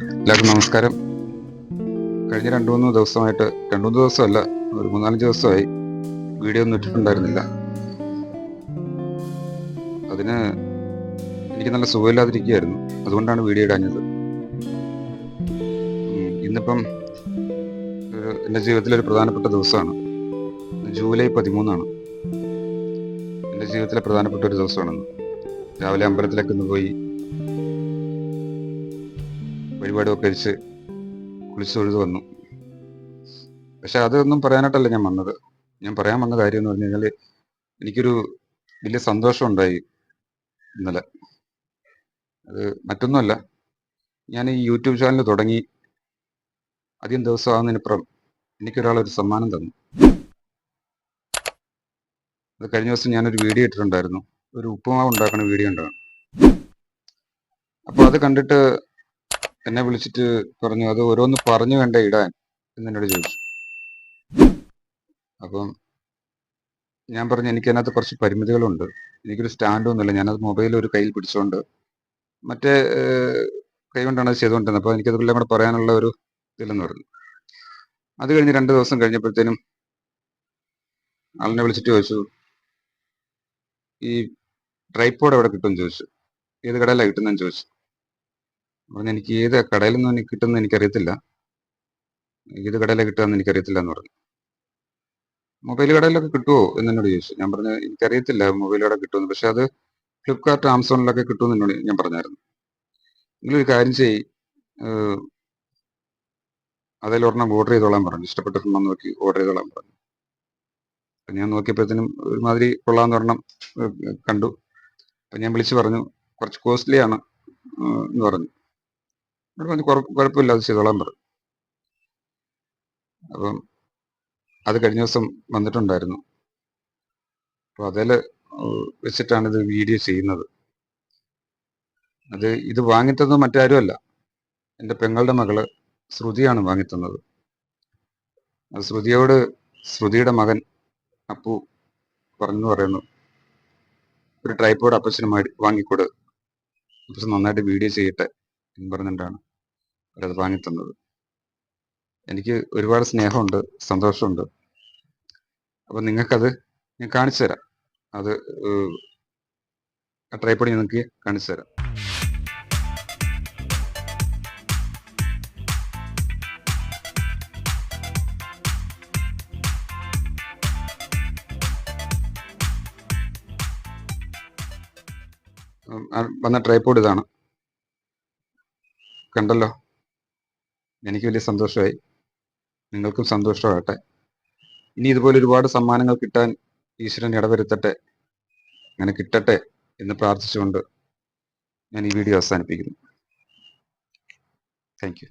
എല്ലാവർക്കും നമസ്കാരം. കഴിഞ്ഞ രണ്ട് മൂന്ന് ദിവസമല്ല, ഒരു 3-4 ദിവസമായി വീഡിയോ ഒന്നും ഇട്ടിട്ടുണ്ടായിരുന്നില്ല. അതിന് എനിക്ക് നല്ല സുഖമില്ലാതിരിക്കുകയായിരുന്നു. അതുകൊണ്ടാണ് വീഡിയോ ഇടാഞ്ഞത്. ഇന്നിപ്പം എൻ്റെ ജീവിതത്തിലൊരു പ്രധാനപ്പെട്ട ദിവസമാണ്. ജൂലൈ 13 എൻ്റെ ജീവിതത്തിലെ പ്രധാനപ്പെട്ട ഒരു ദിവസമാണെന്ന്. രാവിലെ അമ്പലത്തിലേക്ക് ഒന്ന് പോയി വഴിപാടുമൊക്കെ കഴിച്ച് കുളിച്ചു തൊഴുത് വന്നു. പക്ഷെ അതൊന്നും പറയാനായിട്ടല്ല ഞാൻ വന്നത്. ഞാൻ പറയാൻ വന്ന കാര്യം എന്ന് പറഞ്ഞു കഴിഞ്ഞാൽ, എനിക്കൊരു വലിയ സന്തോഷം ഉണ്ടായി ഇന്നലെ. അത് മറ്റൊന്നുമല്ല, ഞാൻ ഈ യൂട്യൂബ് ചാനൽ തുടങ്ങി അധികം ദിവസമാകുന്നതിനപ്പുറം എനിക്കൊരാളൊരു സമ്മാനം തന്നു. അത് കഴിഞ്ഞ ദിവസം ഞാനൊരു വീഡിയോ ഇട്ടിട്ടുണ്ടായിരുന്നു. ഒരു ഉപ്പുമാവ് ഉണ്ടാക്കുന്ന വീഡിയോ ഉണ്ടാകും. അപ്പോൾ അത് കണ്ടിട്ട് എന്നെ വിളിച്ചിട്ട് പറഞ്ഞു, അത് ഓരോന്ന് പറഞ്ഞു വേണ്ട ഇടാൻ എന്നോട് ചോദിച്ചു. അപ്പം ഞാൻ പറഞ്ഞു, എനിക്കതിനകത്ത് കുറച്ച് പരിമിതികളുണ്ട്. എനിക്കൊരു സ്റ്റാൻഡൊന്നുമില്ല. ഞാനത് മൊബൈൽ ഒരു കയ്യിൽ പിടിച്ചുകൊണ്ട് മറ്റേ കൈ കൊണ്ടാണ് അത് ചെയ്തുകൊണ്ടിരുന്നത്. അപ്പോൾ എനിക്കതെല്ലാം കൂടെ പറയാനുള്ള ഒരു ഇതില്ലെന്ന് പറഞ്ഞു. അത് കഴിഞ്ഞ് 2 ദിവസം കഴിഞ്ഞപ്പോഴത്തേനും ആളിനെ വിളിച്ചിട്ട് ചോദിച്ചു, ഈ ട്രൈപോഡ് എവിടെ കിട്ടുമെന്ന് ചോദിച്ചു. ഏത് കടയിലാണ് കിട്ടുന്നതെന്ന് ചോദിച്ചു. പറഞ്ഞു, എനിക്ക് ഏത് കടയിൽ നിന്നും എനിക്ക് കിട്ടുമെന്ന് എനിക്കറിയത്തില്ല, ഏത് കടയിലാണ് കിട്ടുകയെന്ന് എനിക്കറിയത്തില്ല എന്ന് പറഞ്ഞു. മൊബൈൽ കടയിലൊക്കെ കിട്ടുമോ എന്നോട് ചോദിച്ചു. ഞാൻ പറഞ്ഞു, എനിക്കറിയത്തില്ല മൊബൈൽ കട കിട്ടുമെന്ന്, പക്ഷെ അത് ഫ്ലിപ്കാർട്ട്, ആമസോണിലൊക്കെ കിട്ടുമെന്ന് എന്നോട് ഞാൻ പറഞ്ഞായിരുന്നു. നിങ്ങളൊരു കാര്യം ചെയ്യ്, അതിലൊരെണ്ണം ഓർഡർ ചെയ്തോളാൻ പറഞ്ഞു. ഇഷ്ടപ്പെട്ട സിനിമ നോക്കി ഓർഡർ ചെയ്തോളാൻ പറഞ്ഞു. അപ്പം ഞാൻ നോക്കിയപ്പോഴത്തേനും ഒരുമാതിരി കൊള്ളാമെന്ന് ഒരെണ്ണം കണ്ടു. അപ്പം ഞാൻ വിളിച്ച് പറഞ്ഞു, കുറച്ച് കോസ്റ്റ്ലി ആണ് എന്ന് പറഞ്ഞു. അവിടെ പറഞ്ഞു, കുഴപ്പമില്ല, അത് ചെയ്തോളാൻ പറഞ്ഞു. അപ്പം അത് കഴിഞ്ഞ ദിവസം വന്നിട്ടുണ്ടായിരുന്നു. അപ്പോൾ അതിൽ വെച്ചിട്ടാണ് ഇത് വീഡിയോ ചെയ്യുന്നത്. ഇത് വാങ്ങിത്തന്നത് മറ്റാരുമല്ല, എൻ്റെ പെങ്ങളുടെ മകള് ശ്രുതിയാണ് വാങ്ങിത്തന്നത്. അത് ശ്രുതിയോട് ശ്രുതിയുടെ മകൻ അപ്പു പറയുന്നു, ഒരു ട്രൈപോഡ് അപ്പച്ചന് വാങ്ങിക്കൊട്, അപ്പച്ചൻ നന്നായിട്ട് വീഡിയോ ചെയ്യട്ടെ എന്ന് പറഞ്ഞിട്ടാണ് അവരത് വാങ്ങിത്തന്നത്. എനിക്ക് ഒരുപാട് സ്നേഹമുണ്ട്, സന്തോഷമുണ്ട്. അപ്പം നിങ്ങൾക്കത് ഞാൻ കാണിച്ചു തരാം. അത് ആ ട്രൈപോഡ് നിങ്ങൾക്ക് കാണിച്ചു തരാം. വന്ന ട്രൈപോഡ് ഇതാണ്. കണ്ടല്ലോ, എനിക്ക് വലിയ സന്തോഷമായി. നിങ്ങൾക്കും സന്തോഷമാകട്ടെ. ഇനി ഇതുപോലെ ഒരുപാട് സമ്മാനങ്ങൾ കിട്ടാൻ ഈശ്വരൻ ഇടവരുത്തട്ടെ, അങ്ങനെ കിട്ടട്ടെ എന്ന് പ്രാർത്ഥിച്ചുകൊണ്ട് ഞാൻ ഈ വീഡിയോ അവസാനിപ്പിക്കുന്നു. Thank you.